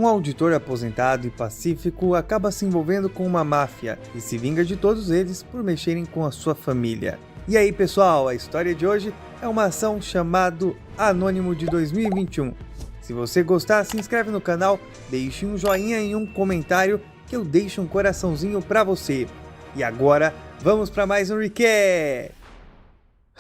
Um auditor aposentado e pacífico acaba se envolvendo com uma máfia e se vinga de todos eles por mexerem com a sua família. E aí pessoal, a história de hoje é uma ação chamada Anônimo de 2021. Se você gostar, se inscreve no canal, deixe um joinha e um comentário que eu deixo um coraçãozinho pra você. E agora, vamos para mais um recap!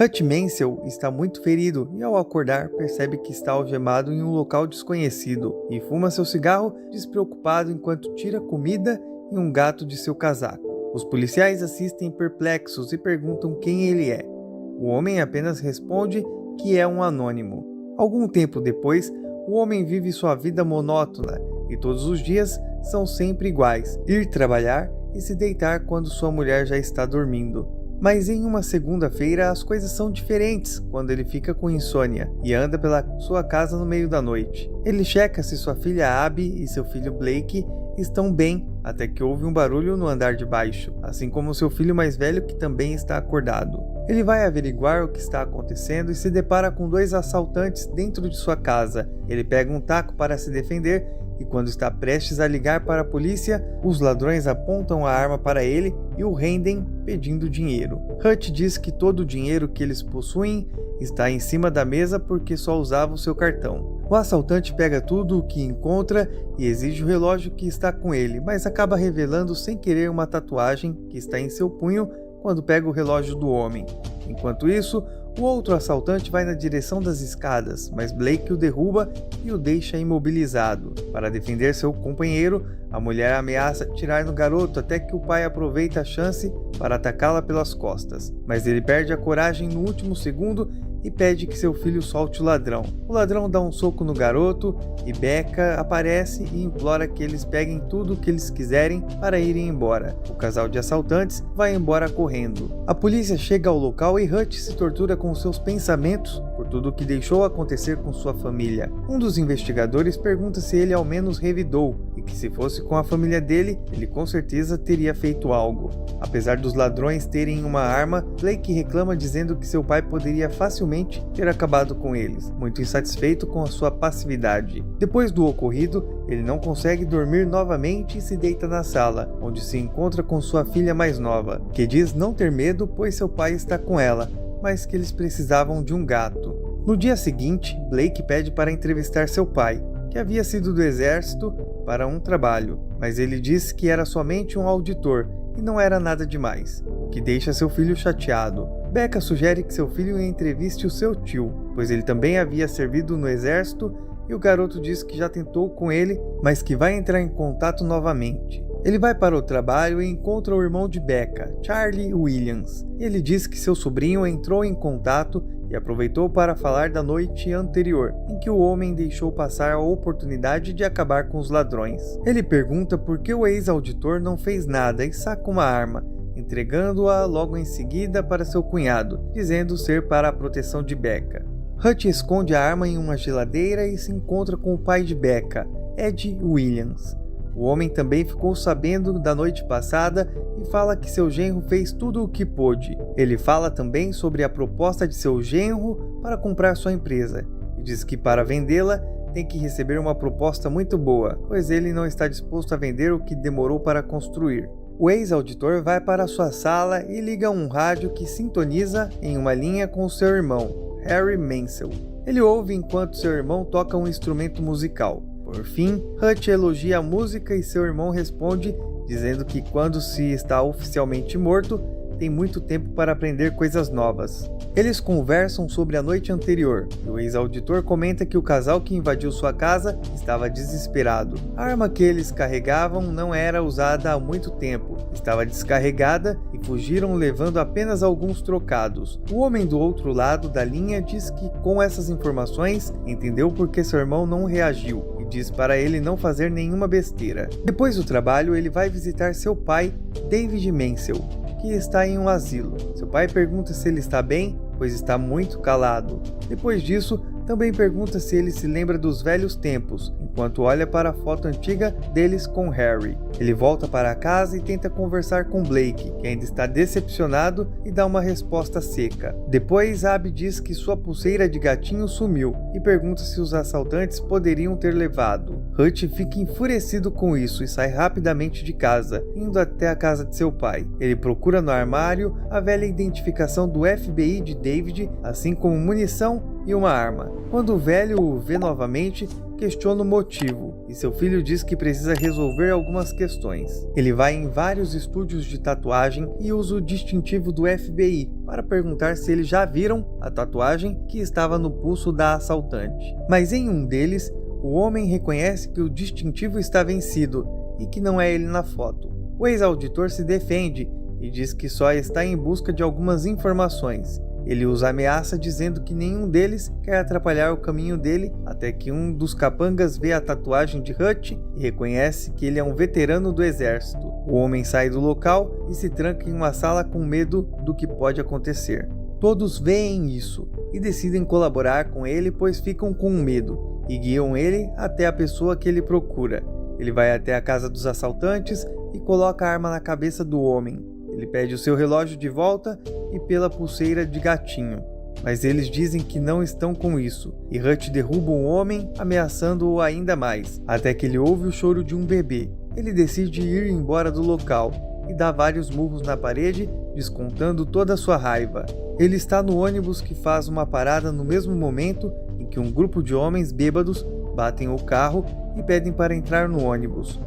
Hutch Mansell está muito ferido e ao acordar percebe que está algemado em um local desconhecido e fuma seu cigarro despreocupado enquanto tira comida e um gato de seu casaco. Os policiais assistem perplexos e perguntam quem ele é. O homem apenas responde que é um anônimo. Algum tempo depois, o homem vive sua vida monótona e todos os dias são sempre iguais: ir trabalhar e se deitar quando sua mulher já está dormindo. Mas em uma segunda-feira as coisas são diferentes quando ele fica com insônia e anda pela sua casa no meio da noite. Ele checa se sua filha Abby e seu filho Blake estão bem, até que ouve um barulho no andar de baixo, assim como seu filho mais velho que também está acordado. Ele vai averiguar o que está acontecendo e se depara com dois assaltantes dentro de sua casa. Ele pega um taco para se defender e quando está prestes a ligar para a polícia, os ladrões apontam a arma para ele e o rendem pedindo dinheiro. Hutch diz que todo o dinheiro que eles possuem está em cima da mesa porque só usava o seu cartão. O assaltante pega tudo o que encontra e exige o relógio que está com ele, mas acaba revelando sem querer uma tatuagem que está em seu punho quando pega o relógio do homem. Enquanto isso, o outro assaltante vai na direção das escadas, mas Blake o derruba e o deixa imobilizado. Para defender seu companheiro, a mulher ameaça atirar no garoto até que o pai aproveita a chance para atacá-la pelas costas. Mas ele perde a coragem no último segundo e pede que seu filho solte o ladrão. O ladrão dá um soco no garoto e Becca aparece e implora que eles peguem tudo o que eles quiserem para irem embora. O casal de assaltantes vai embora correndo. A polícia chega ao local e Hutch se tortura com seus pensamentos por tudo o que deixou acontecer com sua família. Um dos investigadores pergunta se ele ao menos revidou e que se fosse com a família dele, ele com certeza teria feito algo. Apesar dos ladrões terem uma arma, Blake reclama dizendo que seu pai poderia facilmente ter acabado com eles, muito insatisfeito com a sua passividade. Depois do ocorrido, ele não consegue dormir novamente e se deita na sala, onde se encontra com sua filha mais nova, que diz não ter medo pois seu pai está com ela, mas que eles precisavam de um gato. No dia seguinte, Blake pede para entrevistar seu pai, que havia sido do exército para um trabalho, mas ele diz que era somente um auditor e não era nada demais, o que deixa seu filho chateado. Becca sugere que seu filho entreviste o seu tio, pois ele também havia servido no exército e o garoto diz que já tentou com ele, mas que vai entrar em contato novamente. Ele vai para o trabalho e encontra o irmão de Becca, Charlie Williams. Ele diz que seu sobrinho entrou em contato e aproveitou para falar da noite anterior, em que o homem deixou passar a oportunidade de acabar com os ladrões. Ele pergunta por que o ex-auditor não fez nada e saca uma arma, entregando-a logo em seguida para seu cunhado, dizendo ser para a proteção de Becca. Hutch esconde a arma em uma geladeira e se encontra com o pai de Becca, Ed Williams. O homem também ficou sabendo da noite passada e fala que seu genro fez tudo o que pôde. Ele fala também sobre a proposta de seu genro para comprar sua empresa e diz que para vendê-la tem que receber uma proposta muito boa, pois ele não está disposto a vender o que demorou para construir. O ex-auditor vai para sua sala e liga um rádio que sintoniza em uma linha com seu irmão, Harry Mansell. Ele ouve enquanto seu irmão toca um instrumento musical. Por fim, Hutch elogia a música e seu irmão responde dizendo que quando se está oficialmente morto, tem muito tempo para aprender coisas novas. Eles conversam sobre a noite anterior e o ex-auditor comenta que o casal que invadiu sua casa estava desesperado. A arma que eles carregavam não era usada há muito tempo, estava descarregada e fugiram levando apenas alguns trocados. O homem do outro lado da linha diz que com essas informações entendeu por que seu irmão não reagiu e diz para ele não fazer nenhuma besteira. Depois do trabalho, ele vai visitar seu pai, David Mansell, que está em um asilo. Seu pai pergunta se ele está bem, pois está muito calado. Depois disso, também pergunta se ele se lembra dos velhos tempos, enquanto olha para a foto antiga deles com Harry. Ele volta para casa e tenta conversar com Blake, que ainda está decepcionado e dá uma resposta seca. Depois, Abby diz que sua pulseira de gatinho sumiu e pergunta se os assaltantes poderiam ter levado. Hutch fica enfurecido com isso e sai rapidamente de casa, indo até a casa de seu pai. Ele procura no armário a velha identificação do FBI de David, assim como munição e uma arma. Quando o velho o vê novamente, questiona o motivo, e seu filho diz que precisa resolver algumas questões. Ele vai em vários estúdios de tatuagem e usa o distintivo do FBI para perguntar se eles já viram a tatuagem que estava no pulso da assaltante. Mas em um deles, o homem reconhece que o distintivo está vencido e que não é ele na foto. O ex-auditor se defende e diz que só está em busca de algumas informações. Ele usa ameaça dizendo que nenhum deles quer atrapalhar o caminho dele, até que um dos capangas vê a tatuagem de Hutch e reconhece que ele é um veterano do exército. O homem sai do local e se tranca em uma sala com medo do que pode acontecer. Todos veem isso e decidem colaborar com ele, pois ficam com medo e guiam ele até a pessoa que ele procura. Ele vai até a casa dos assaltantes e coloca a arma na cabeça do homem. Ele pede o seu relógio de volta e pela pulseira de gatinho, mas eles dizem que não estão com isso, e Hutch derruba o homem, ameaçando-o ainda mais, até que ele ouve o choro de um bebê. Ele decide ir embora do local e dá vários murros na parede, descontando toda a sua raiva. Ele está no ônibus que faz uma parada no mesmo momento em que um grupo de homens bêbados batem o carro e pedem para entrar no ônibus.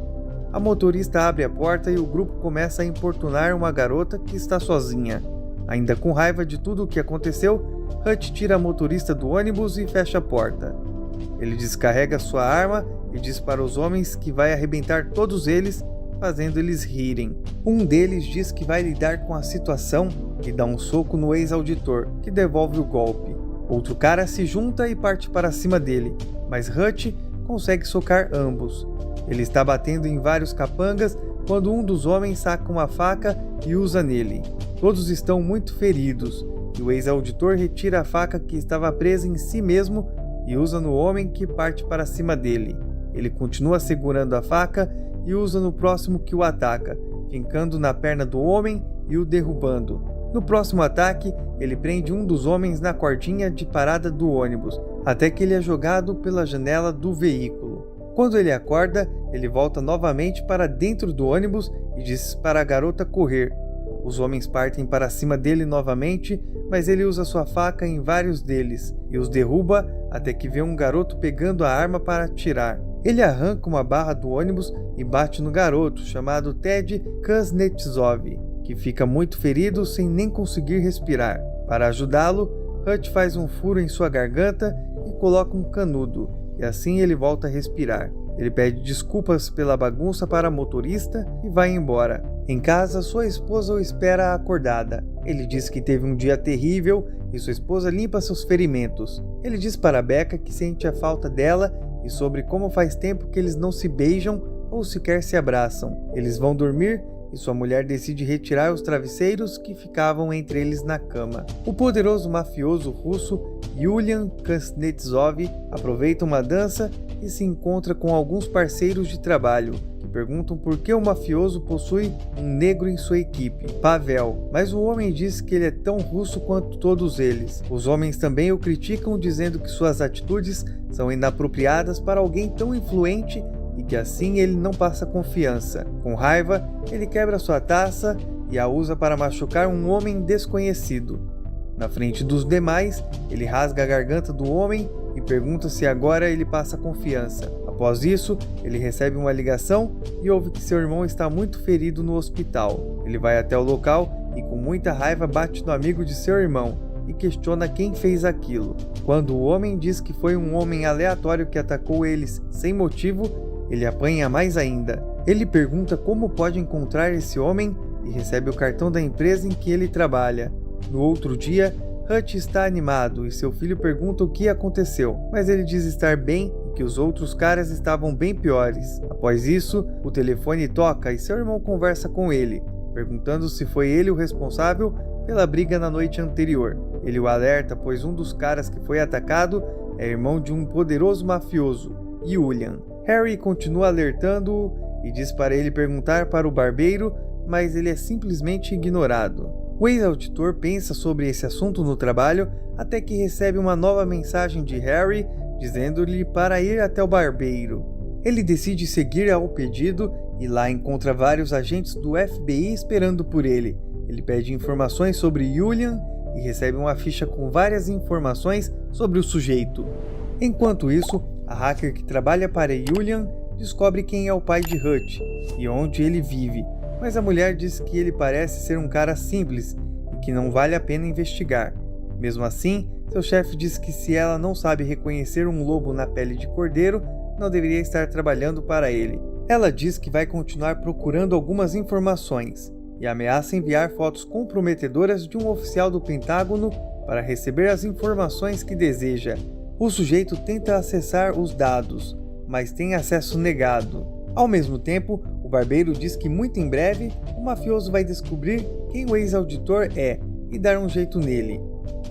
A motorista abre a porta e o grupo começa a importunar uma garota que está sozinha. Ainda com raiva de tudo o que aconteceu, Hutch tira a motorista do ônibus e fecha a porta. Ele descarrega sua arma e diz para os homens que vai arrebentar todos eles, fazendo eles rirem. Um deles diz que vai lidar com a situação e dá um soco no ex-auditor, que devolve o golpe. Outro cara se junta e parte para cima dele, mas Hutch consegue socar ambos. Ele está batendo em vários capangas quando um dos homens saca uma faca e usa nele. Todos estão muito feridos e o ex-auditor retira a faca que estava presa em si mesmo e usa no homem que parte para cima dele. Ele continua segurando a faca e usa no próximo que o ataca, fincando na perna do homem e o derrubando. No próximo ataque, ele prende um dos homens na cordinha de parada do ônibus, até que ele é jogado pela janela do veículo. Quando ele acorda, ele volta novamente para dentro do ônibus e diz para a garota correr. Os homens partem para cima dele novamente, mas ele usa sua faca em vários deles e os derruba até que vê um garoto pegando a arma para atirar. Ele arranca uma barra do ônibus e bate no garoto, chamado Ted Kuznetsov, que fica muito ferido sem nem conseguir respirar. Para ajudá-lo, Hutch faz um furo em sua garganta e coloca um canudo, e assim ele volta a respirar. Ele pede desculpas pela bagunça para a motorista e vai embora. Em casa, sua esposa o espera acordada. Ele diz que teve um dia terrível e sua esposa limpa seus ferimentos. Ele diz para Becca que sente a falta dela e sobre como faz tempo que eles não se beijam ou sequer se abraçam. Eles vão dormir e sua mulher decide retirar os travesseiros que ficavam entre eles na cama. O poderoso mafioso russo Yulian Kuznetsov aproveita uma dança e se encontra com alguns parceiros de trabalho, que perguntam por que o mafioso possui um negro em sua equipe, Pavel, mas o homem diz que ele é tão russo quanto todos eles. Os homens também o criticam, dizendo que suas atitudes são inapropriadas para alguém tão influente e que assim ele não passa confiança. Com raiva, ele quebra sua taça e a usa para machucar um homem desconhecido. Na frente dos demais, ele rasga a garganta do homem e pergunta se agora ele passa confiança. Após isso, ele recebe uma ligação e ouve que seu irmão está muito ferido no hospital. Ele vai até o local e com muita raiva bate no amigo de seu irmão e questiona quem fez aquilo. Quando o homem diz que foi um homem aleatório que atacou eles sem motivo, ele apanha mais ainda. Ele pergunta como pode encontrar esse homem e recebe o cartão da empresa em que ele trabalha. No outro dia, Hutch está animado e seu filho pergunta o que aconteceu, mas ele diz estar bem e que os outros caras estavam bem piores. Após isso, o telefone toca e seu irmão conversa com ele, perguntando se foi ele o responsável pela briga na noite anterior. Ele o alerta, pois um dos caras que foi atacado é irmão de um poderoso mafioso, Yulian. Harry continua alertando-o e diz para ele perguntar para o barbeiro, mas ele é simplesmente ignorado. O ex-auditor pensa sobre esse assunto no trabalho até que recebe uma nova mensagem de Harry dizendo-lhe para ir até o barbeiro. Ele decide seguir ao pedido e lá encontra vários agentes do FBI esperando por ele. Ele pede informações sobre Julian e recebe uma ficha com várias informações sobre o sujeito. Enquanto isso, a hacker que trabalha para Julian descobre quem é o pai de Hutch e onde ele vive, mas a mulher diz que ele parece ser um cara simples e que não vale a pena investigar. Mesmo assim, seu chefe diz que se ela não sabe reconhecer um lobo na pele de cordeiro, não deveria estar trabalhando para ele. Ela diz que vai continuar procurando algumas informações e ameaça enviar fotos comprometedoras de um oficial do Pentágono para receber as informações que deseja. O sujeito tenta acessar os dados, mas tem acesso negado. Ao mesmo tempo, o barbeiro diz que muito em breve o mafioso vai descobrir quem o ex-auditor é e dar um jeito nele,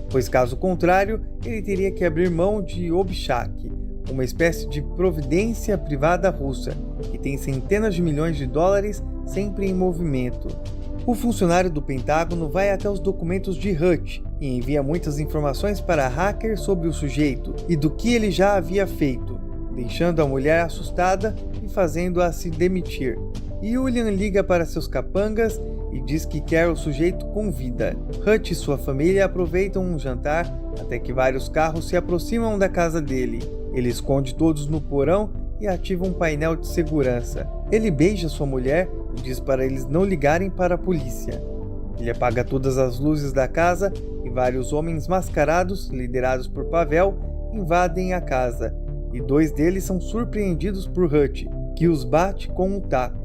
pois caso contrário, ele teria que abrir mão de Obshak, uma espécie de providência privada russa, que tem centenas de milhões de dólares sempre em movimento. O funcionário do Pentágono vai até os documentos de Hutch e envia muitas informações para a hacker sobre o sujeito e do que ele já havia feito, deixando a mulher assustada e fazendo-a se demitir. Julian liga para seus capangas e diz que quer o sujeito com vida. Hutch e sua família aproveitam um jantar até que vários carros se aproximam da casa dele. Ele esconde todos no porão e ativa um painel de segurança. Ele beija sua mulher e diz para eles não ligarem para a polícia. Ele apaga todas as luzes da casa e vários homens mascarados, liderados por Pavel, invadem a casa, e 2 deles são surpreendidos por Hutch, que os bate com um taco.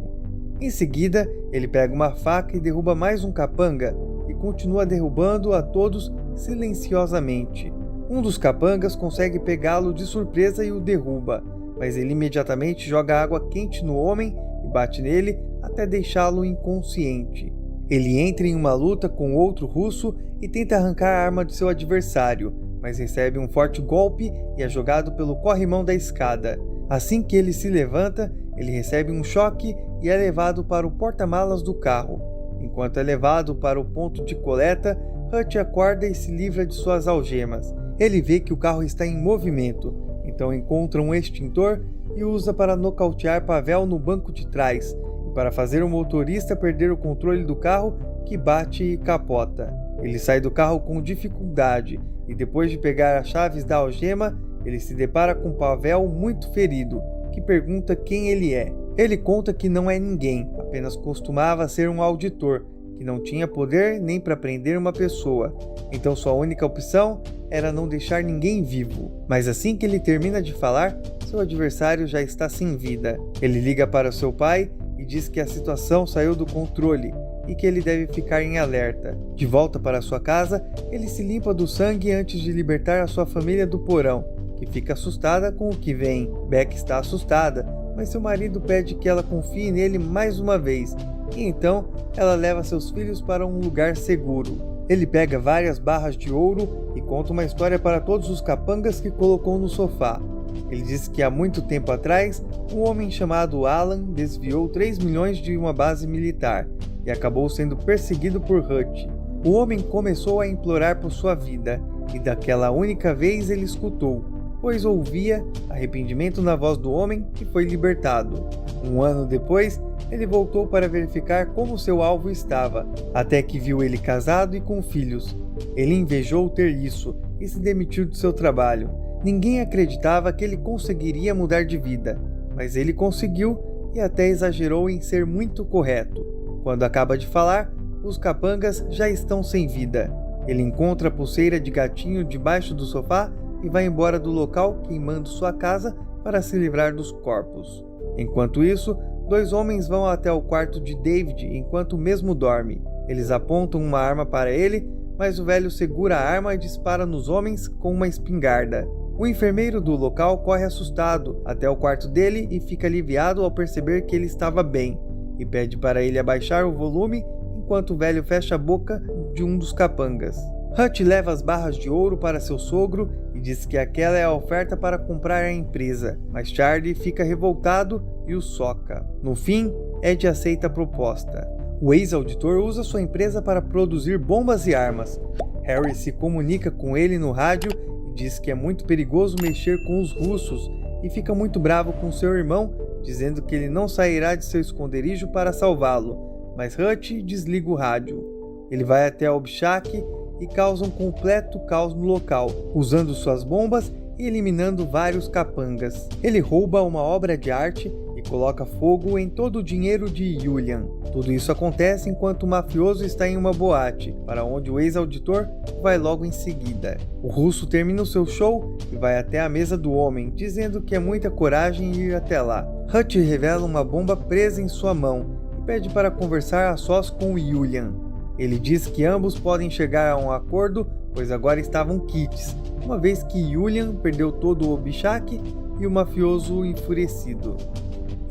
Em seguida, ele pega uma faca e derruba mais um capanga e continua derrubando a todos silenciosamente. Um dos capangas consegue pegá-lo de surpresa e o derruba, mas ele imediatamente joga água quente no homem e bate nele até deixá-lo inconsciente. Ele entra em uma luta com outro russo e tenta arrancar a arma de seu adversário, mas recebe um forte golpe e é jogado pelo corrimão da escada. Assim que ele se levanta, ele recebe um choque e é levado para o porta-malas do carro. Enquanto é levado para o ponto de coleta, Hutch acorda e se livra de suas algemas. Ele vê que o carro está em movimento, então encontra um extintor e usa para nocautear Pavel no banco de trás, e para fazer o motorista perder o controle do carro, que bate e capota. Ele sai do carro com dificuldade e depois de pegar as chaves da algema, ele se depara com Pavel muito ferido, que pergunta quem ele é. Ele conta que não é ninguém, apenas costumava ser um auditor, que não tinha poder nem para prender uma pessoa, então sua única opção era não deixar ninguém vivo. Mas assim que ele termina de falar, seu adversário já está sem vida. Ele liga para seu pai e diz que a situação saiu do controle e que ele deve ficar em alerta. De volta para sua casa, ele se limpa do sangue antes de libertar a sua família do porão, que fica assustada com o que vem. Beck está assustada, mas seu marido pede que ela confie nele mais uma vez, e então ela leva seus filhos para um lugar seguro. Ele pega várias barras de ouro e conta uma história para todos os capangas que colocou no sofá. Ele diz que há muito tempo atrás, um homem chamado Alan desviou 3 milhões de uma base militar e acabou sendo perseguido por Hutch. O homem começou a implorar por sua vida, e daquela única vez ele escutou, pois ouvia arrependimento na voz do homem que foi libertado. Um ano depois, ele voltou para verificar como seu alvo estava, até que viu ele casado e com filhos. Ele invejou ter isso e se demitiu de seu trabalho. Ninguém acreditava que ele conseguiria mudar de vida, mas ele conseguiu e até exagerou em ser muito correto. Quando acaba de falar, os capangas já estão sem vida. Ele encontra a pulseira de gatinho debaixo do sofá e vai embora do local queimando sua casa para se livrar dos corpos. Enquanto isso, 2 homens vão até o quarto de David enquanto o mesmo dorme. Eles apontam uma arma para ele, mas o velho segura a arma e dispara nos homens com uma espingarda. O enfermeiro do local corre assustado até o quarto dele e fica aliviado ao perceber que ele estava bem, e pede para ele abaixar o volume enquanto o velho fecha a boca de um dos capangas. Hutch leva as barras de ouro para seu sogro e diz que aquela é a oferta para comprar a empresa, mas Charlie fica revoltado e o soca. No fim, Ed aceita a proposta. O ex-auditor usa sua empresa para produzir bombas e armas. Harry se comunica com ele no rádio e diz que é muito perigoso mexer com os russos e fica muito bravo com seu irmão, dizendo que ele não sairá de seu esconderijo para salvá-lo, mas Hutch desliga o rádio. Ele vai até Obshak e causa um completo caos no local, usando suas bombas e eliminando vários capangas. Ele rouba uma obra de arte e coloca fogo em todo o dinheiro de Julian. Tudo isso acontece enquanto o mafioso está em uma boate, para onde o ex-auditor vai logo em seguida. O russo termina o seu show e vai até a mesa do homem, dizendo que é muita coragem ir até lá. Hutch revela uma bomba presa em sua mão e pede para conversar a sós com Julian. Ele diz que ambos podem chegar a um acordo, pois agora estavam quites, uma vez que Julian perdeu todo o Obshak e o mafioso enfurecido.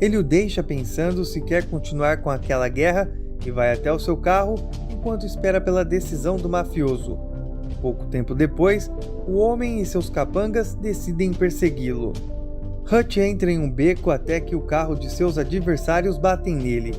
Ele o deixa pensando se quer continuar com aquela guerra e vai até o seu carro enquanto espera pela decisão do mafioso. Pouco tempo depois, o homem e seus capangas decidem persegui-lo. Hutch entra em um beco até que o carro de seus adversários batem nele.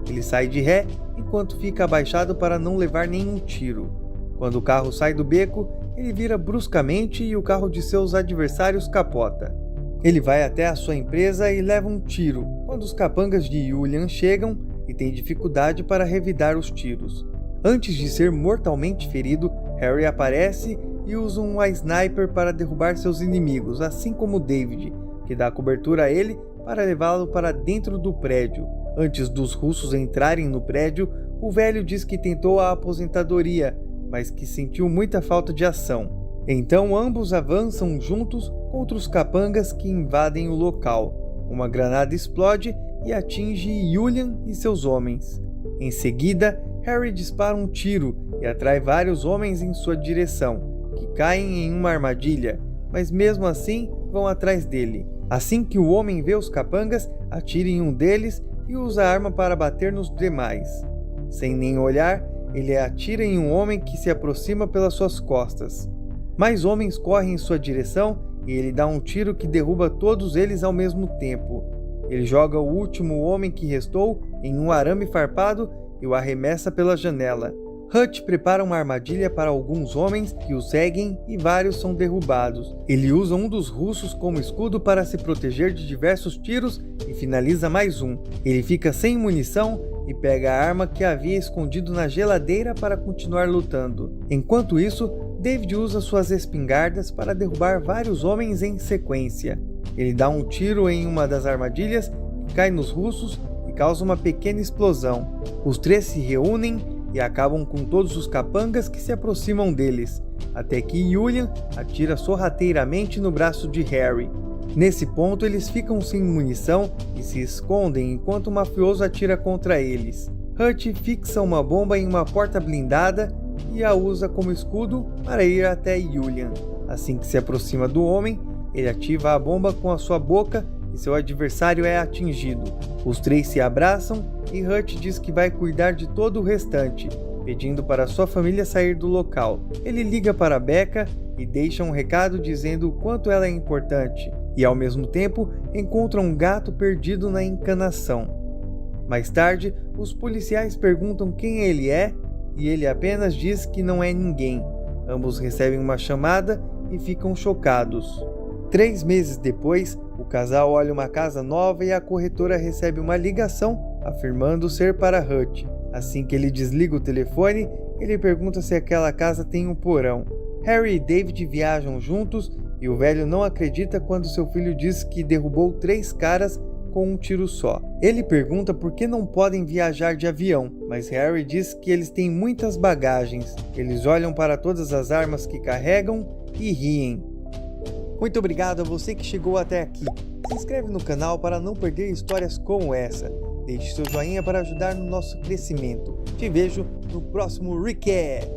Ele sai de ré enquanto fica abaixado para não levar nenhum tiro. Quando o carro sai do beco, ele vira bruscamente e o carro de seus adversários capota. Ele vai até a sua empresa e leva um tiro, quando os capangas de Julian chegam e tem dificuldade para revidar os tiros. Antes de ser mortalmente ferido, Harry aparece e usa um sniper para derrubar seus inimigos, assim como David, que dá cobertura a ele para levá-lo para dentro do prédio. Antes dos russos entrarem no prédio, o velho diz que tentou a aposentadoria, mas que sentiu muita falta de ação. Então ambos avançam juntos contra os capangas que invadem o local. Uma granada explode e atinge Julian e seus homens. Em seguida, Harry dispara um tiro e atrai vários homens em sua direção, que caem em uma armadilha, mas mesmo assim vão atrás dele. Assim que o homem vê os capangas, atira em um deles e usa a arma para bater nos demais. Sem nem olhar, ele atira em um homem que se aproxima pelas suas costas. Mais homens correm em sua direção e ele dá um tiro que derruba todos eles ao mesmo tempo. Ele joga o último homem que restou em um arame farpado e o arremessa pela janela. Hutch prepara uma armadilha para alguns homens que o seguem e vários são derrubados. Ele usa um dos russos como escudo para se proteger de diversos tiros e finaliza mais um. Ele fica sem munição e pega a arma que havia escondido na geladeira para continuar lutando. Enquanto isso, David usa suas espingardas para derrubar vários homens em sequência. Ele dá um tiro em uma das armadilhas que cai nos russos e causa uma pequena explosão. Os três se reúnem e acabam com todos os capangas que se aproximam deles, até que Julian atira sorrateiramente no braço de Harry. Nesse ponto, eles ficam sem munição e se escondem enquanto o mafioso atira contra eles. Hutch fixa uma bomba em uma porta blindada e a usa como escudo para ir até Julian. Assim que se aproxima do homem, ele ativa a bomba com a sua boca e seu adversário é atingido. Os três se abraçam e Hutch diz que vai cuidar de todo o restante, pedindo para sua família sair do local. Ele liga para Becca e deixa um recado dizendo o quanto ela é importante, e ao mesmo tempo encontra um gato perdido na encanação. Mais tarde, os policiais perguntam quem ele é e ele apenas diz que não é ninguém. Ambos recebem uma chamada e ficam chocados. 3 meses depois, o casal olha uma casa nova e a corretora recebe uma ligação afirmando ser para Hutch. Assim que ele desliga o telefone, ele pergunta se aquela casa tem um porão. Harry e David viajam juntos e o velho não acredita quando seu filho diz que derrubou 3 caras com um tiro só. Ele pergunta por que não podem viajar de avião, mas Harry diz que eles têm muitas bagagens. Eles olham para todas as armas que carregam e riem. Muito obrigado a você que chegou até aqui. Se inscreve no canal para não perder histórias como essa. Deixe seu joinha para ajudar no nosso crescimento. Te vejo no próximo recap.